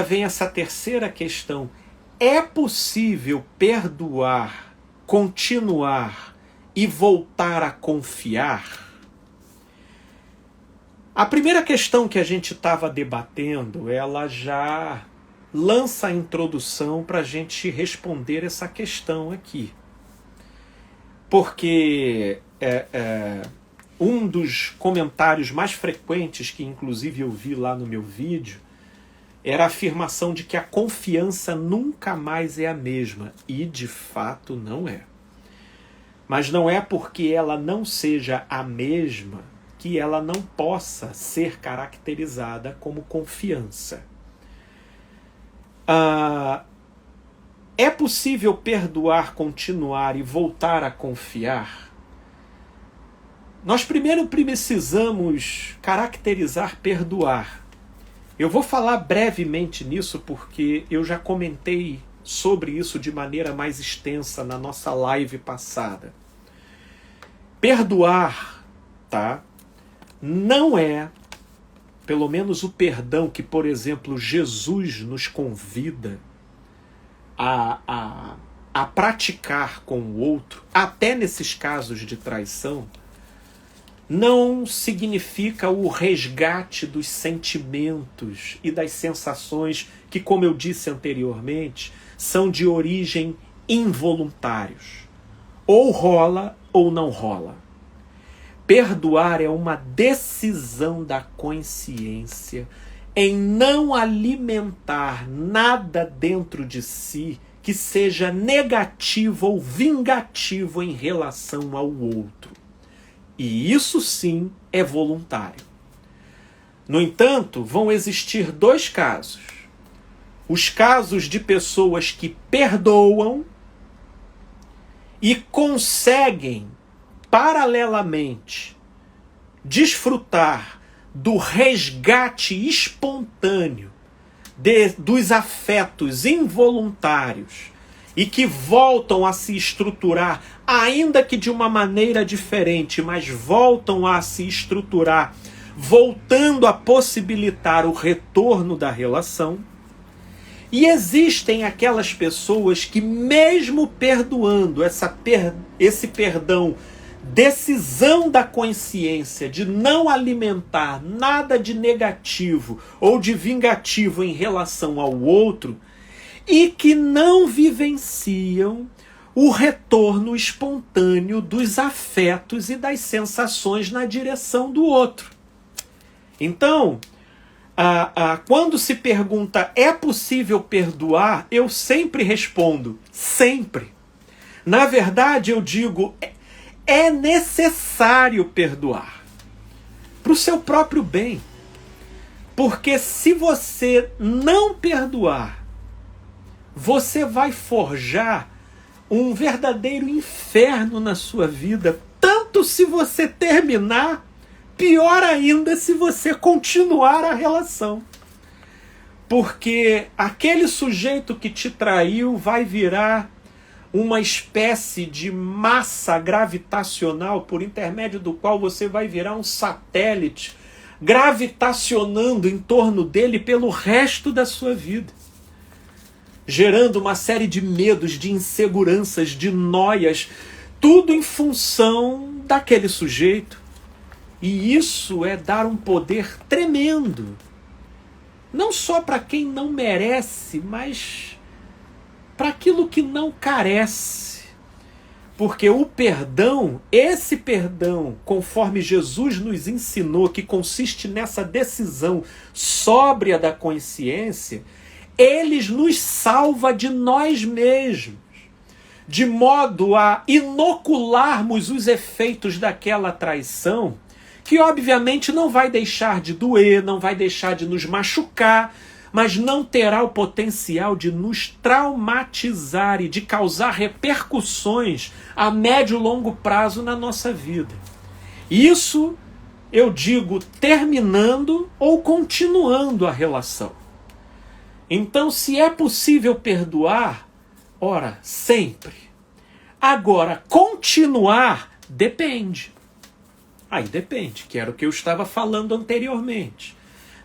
vem essa terceira questão. É possível perdoar, continuar e voltar a confiar? A primeira questão que a gente estava debatendo, ela já lança a introdução para a gente responder essa questão aqui. Porque um dos comentários mais frequentes, que inclusive eu vi lá no meu vídeo, era a afirmação de que a confiança nunca mais é a mesma. E de fato não é. Mas não é porque ela não seja a mesma que ela não possa ser caracterizada como confiança. É possível perdoar, continuar e voltar a confiar? Nós primeiro precisamos caracterizar perdoar. Eu vou falar brevemente nisso porque eu já comentei sobre isso de maneira mais extensa na nossa live passada. Perdoar, tá? Não é, pelo menos o perdão que, por exemplo, Jesus nos convida a praticar com o outro, até nesses casos de traição, não significa o resgate dos sentimentos e das sensações que, como eu disse anteriormente, são de origem involuntários. Ou rola ou não rola. Perdoar é uma decisão da consciência em não alimentar nada dentro de si que seja negativo ou vingativo em relação ao outro. E isso sim é voluntário. No entanto, vão existir dois casos. Os casos de pessoas que perdoam e conseguem, paralelamente, desfrutar do resgate espontâneo dos afetos involuntários e que voltam a se estruturar, ainda que de uma maneira diferente, mas voltam a se estruturar, voltando a possibilitar o retorno da relação. E existem aquelas pessoas que, mesmo perdoando esse perdão, decisão da consciência de não alimentar nada de negativo ou de vingativo em relação ao outro, e que não vivenciam o retorno espontâneo dos afetos e das sensações na direção do outro. Então, quando se pergunta, é possível perdoar? Eu sempre respondo, sempre. Na verdade, eu digo, é necessário perdoar. Para o seu próprio bem. Porque se você não perdoar, você vai forjar um verdadeiro inferno na sua vida, tanto se você terminar, pior ainda se você continuar a relação. Porque aquele sujeito que te traiu vai virar uma espécie de massa gravitacional por intermédio do qual você vai virar um satélite gravitacionando em torno dele pelo resto da sua vida, gerando uma série de medos, de inseguranças, de noias, tudo em função daquele sujeito. E isso é dar um poder tremendo, não só para quem não merece, mas para aquilo que não carece. Porque o perdão, esse perdão, conforme Jesus nos ensinou, que consiste nessa decisão sóbria da consciência, ele nos salva de nós mesmos, de modo a inocularmos os efeitos daquela traição, que obviamente não vai deixar de doer, não vai deixar de nos machucar, mas não terá o potencial de nos traumatizar e de causar repercussões a médio e longo prazo na nossa vida. Isso, eu digo, terminando ou continuando a relação. Então, se é possível perdoar, ora, sempre. Agora, continuar, depende. Aí depende, que era o que eu estava falando anteriormente.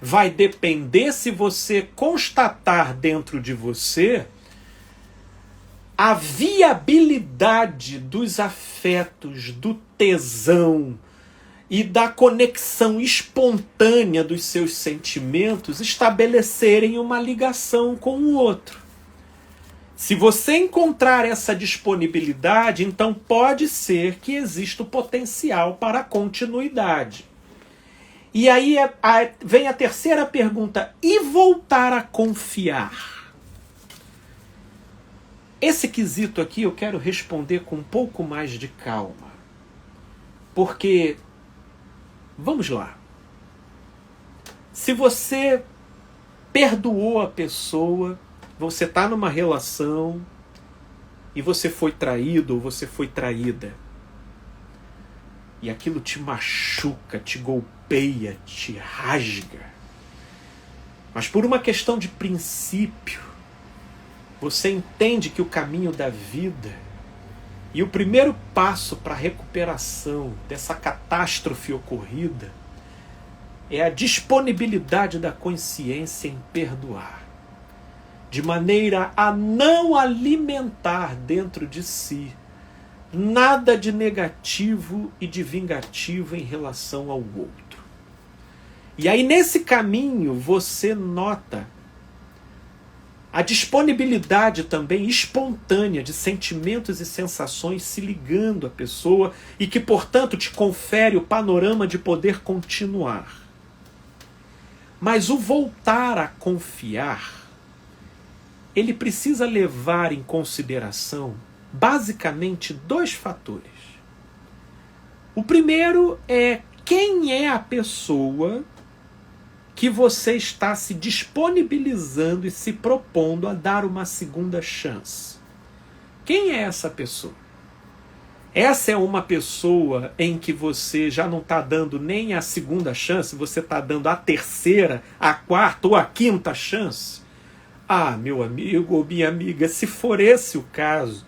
vai depender se você constatar dentro de você a viabilidade dos afetos, do tesão e da conexão espontânea dos seus sentimentos estabelecerem uma ligação com o outro. Se você encontrar essa disponibilidade, então pode ser que exista o potencial para a continuidade. E aí vem a terceira pergunta: e voltar a confiar? Esse quesito aqui eu quero responder com um pouco mais de calma. Porque, vamos lá, se você perdoou a pessoa, você está numa relação e você foi traído ou você foi traída, e aquilo te machuca, te golpeia, te rasga, mas por uma questão de princípio, você entende que o caminho da vida e o primeiro passo para a recuperação dessa catástrofe ocorrida é a disponibilidade da consciência em perdoar, de maneira a não alimentar dentro de si nada de negativo e de vingativo em relação ao outro. E aí nesse caminho você nota a disponibilidade também espontânea de sentimentos e sensações se ligando à pessoa e que, portanto, te confere o panorama de poder continuar. Mas o voltar a confiar, ele precisa levar em consideração basicamente dois fatores. O primeiro é quem é a pessoa que você está se disponibilizando e se propondo a dar uma segunda chance. Quem é essa pessoa? Essa é uma pessoa em que você já não está dando nem a segunda chance, você está dando a terceira, a quarta ou a quinta chance? Ah, meu amigo ou minha amiga, se for esse o caso,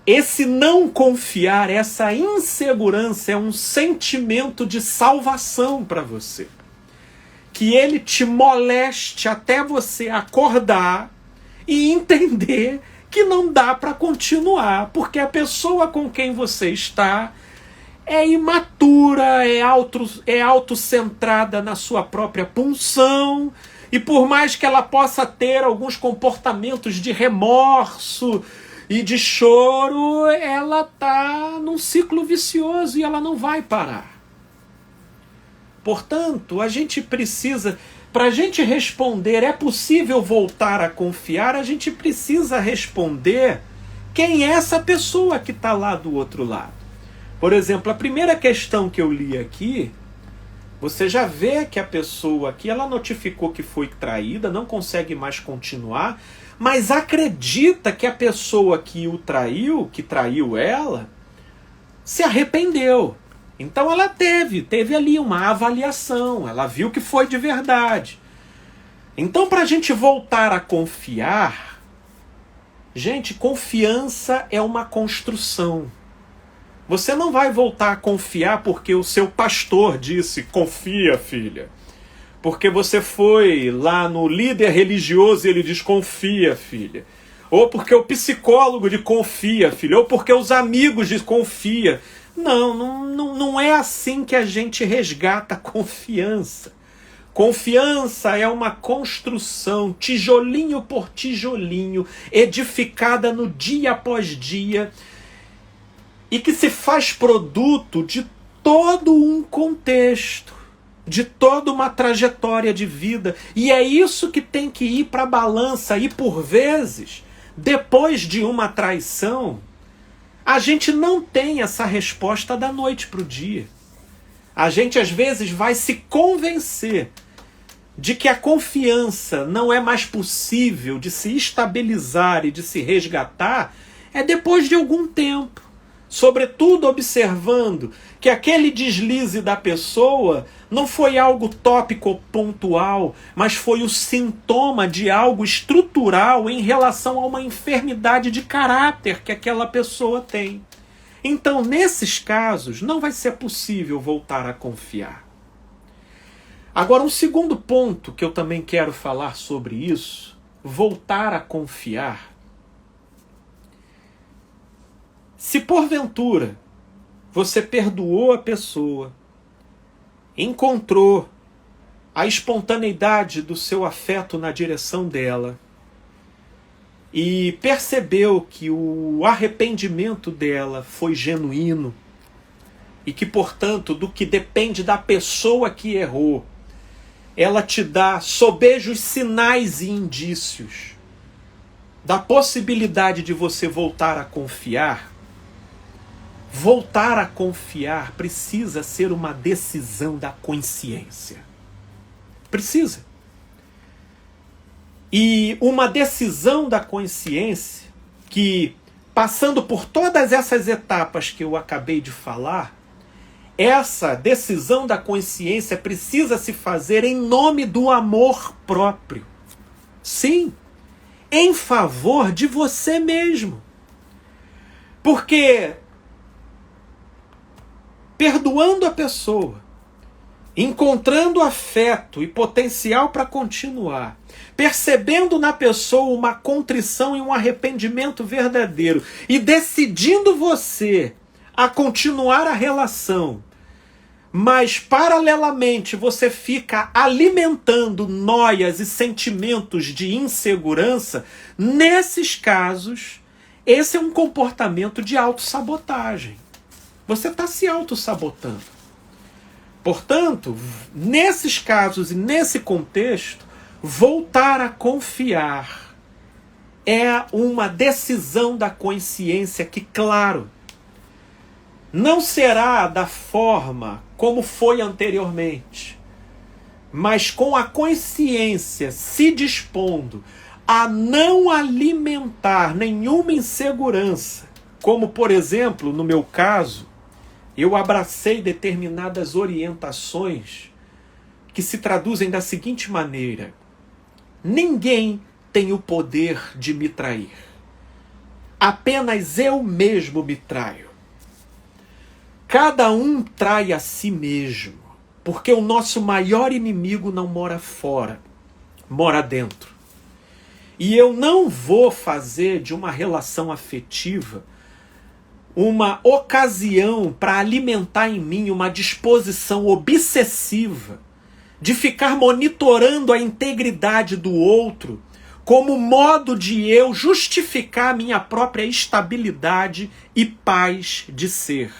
esse não confiar, essa insegurança é um sentimento de salvação para você. Que ele te moleste até você acordar e entender que não dá para continuar, porque a pessoa com quem você está é imatura, é autocentrada na sua própria punção, e por mais que ela possa ter alguns comportamentos de remorso e de choro, ela está num ciclo vicioso e ela não vai parar. Portanto, a gente precisa, para a gente responder, é possível voltar a confiar, a gente precisa responder quem é essa pessoa que está lá do outro lado. Por exemplo, a primeira questão que eu li aqui, você já vê que a pessoa aqui, ela notificou que foi traída, não consegue mais continuar, mas acredita que a pessoa que o traiu, que traiu ela, se arrependeu. Então ela teve ali uma avaliação, ela viu que foi de verdade. Então, para a gente voltar a confiar, gente, confiança é uma construção. Você não vai voltar a confiar porque o seu pastor disse, confia, filha. Porque você foi lá no líder religioso e ele diz, confia, filha. Ou porque o psicólogo diz, confia, filha. Ou porque os amigos dizem, confia. Não é assim que a gente resgata a confiança. Confiança é uma construção, tijolinho por tijolinho, edificada no dia após dia, e que se faz produto de todo um contexto, de toda uma trajetória de vida. E é isso que tem que ir para a balança. E por vezes, depois de uma traição, a gente não tem essa resposta da noite para o dia. A gente às vezes vai se convencer de que a confiança não é mais possível de se estabilizar e de se resgatar depois de algum tempo. Sobretudo observando que aquele deslize da pessoa não foi algo tópico ou pontual, mas foi o sintoma de algo estrutural em relação a uma enfermidade de caráter que aquela pessoa tem. Então, nesses casos, não vai ser possível voltar a confiar. Agora, um segundo ponto que eu também quero falar sobre isso, voltar a confiar. Se porventura você perdoou a pessoa, encontrou a espontaneidade do seu afeto na direção dela e percebeu que o arrependimento dela foi genuíno e que, portanto, do que depende da pessoa que errou, ela te dá sobejos sinais e indícios da possibilidade de você voltar a confiar. Voltar a confiar precisa ser uma decisão da consciência. Precisa. E uma decisão da consciência que, passando por todas essas etapas que eu acabei de falar, essa decisão da consciência precisa se fazer em nome do amor próprio. Sim, em favor de você mesmo. Porque perdoando a pessoa, encontrando afeto e potencial para continuar, percebendo na pessoa uma contrição e um arrependimento verdadeiro e decidindo você a continuar a relação, mas paralelamente você fica alimentando noias e sentimentos de insegurança, nesses casos, esse é um comportamento de autossabotagem. Você está se autossabotando. Portanto, nesses casos e nesse contexto, voltar a confiar é uma decisão da consciência que, claro, não será da forma como foi anteriormente, mas com a consciência se dispondo a não alimentar nenhuma insegurança, como, por exemplo, no meu caso, eu abracei determinadas orientações que se traduzem da seguinte maneira: ninguém tem o poder de me trair. Apenas eu mesmo me traio. Cada um trai a si mesmo, porque o nosso maior inimigo não mora fora, mora dentro. E eu não vou fazer de uma relação afetiva uma ocasião para alimentar em mim uma disposição obsessiva de ficar monitorando a integridade do outro como modo de eu justificar a minha própria estabilidade e paz de ser.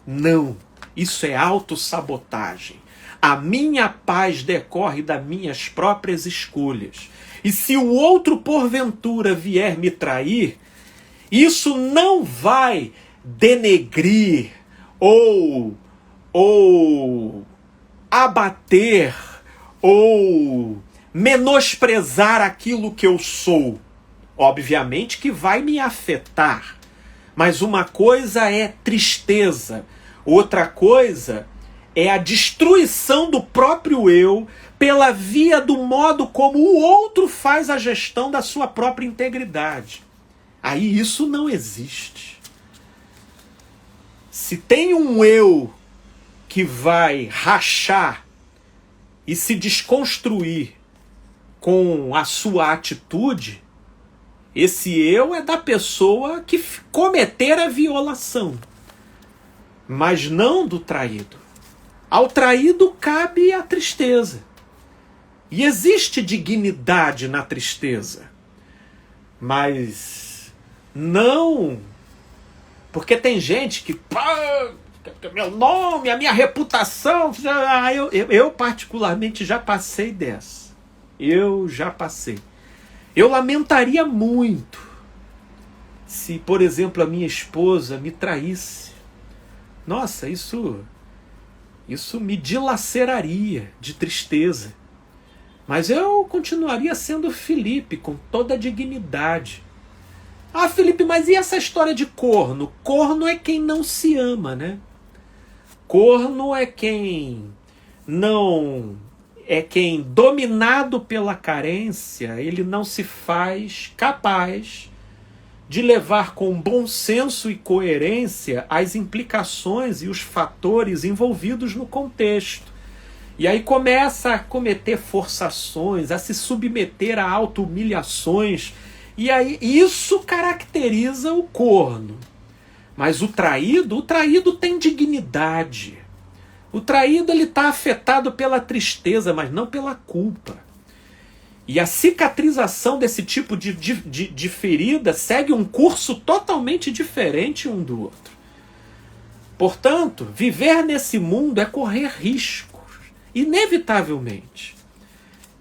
Não, isso é autossabotagem. A minha paz decorre das minhas próprias escolhas. E se o outro porventura vier me trair, isso não vai denegrir ou abater ou menosprezar aquilo que eu sou. Obviamente que vai me afetar, mas uma coisa é tristeza, outra coisa é a destruição do próprio eu pela via do modo como o outro faz a gestão da sua própria integridade. Aí isso não existe. Se tem um eu que vai rachar e se desconstruir com a sua atitude, esse eu é da pessoa que cometer a violação, mas não do traído. Ao traído cabe a tristeza. E existe dignidade na tristeza. Mas não... Porque tem gente que... meu nome, a minha reputação... Eu particularmente já passei dessa. Eu já passei. Eu lamentaria muito se, por exemplo, a minha esposa me traísse. Nossa, isso me dilaceraria de tristeza. Mas eu continuaria sendo Felipe, com toda a dignidade. Ah, Felipe, mas e essa história de corno? Corno é quem não se ama, né? Corno é quem não... É quem, dominado pela carência, ele não se faz capaz de levar com bom senso e coerência as implicações e os fatores envolvidos no contexto. E aí começa a cometer forçações, a se submeter a auto-humilhações. E aí isso caracteriza o corno. Mas o traído tem dignidade. O traído ele está afetado pela tristeza, mas não pela culpa. E a cicatrização desse tipo de ferida segue um curso totalmente diferente um do outro. Portanto, viver nesse mundo é correr riscos, inevitavelmente.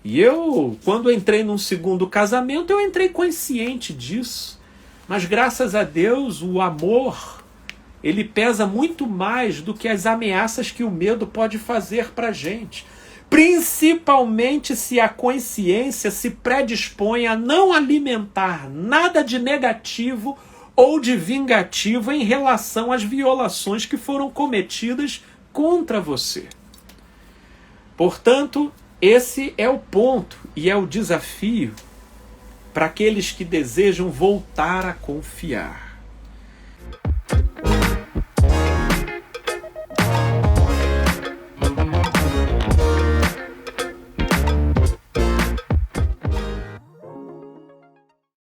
E eu, quando entrei num segundo casamento, eu entrei consciente disso. Mas graças a Deus, o amor, ele pesa muito mais do que as ameaças que o medo pode fazer para a gente. Principalmente se a consciência se predispõe a não alimentar nada de negativo ou de vingativo em relação às violações que foram cometidas contra você. Portanto, esse é o ponto e é o desafio para aqueles que desejam voltar a confiar.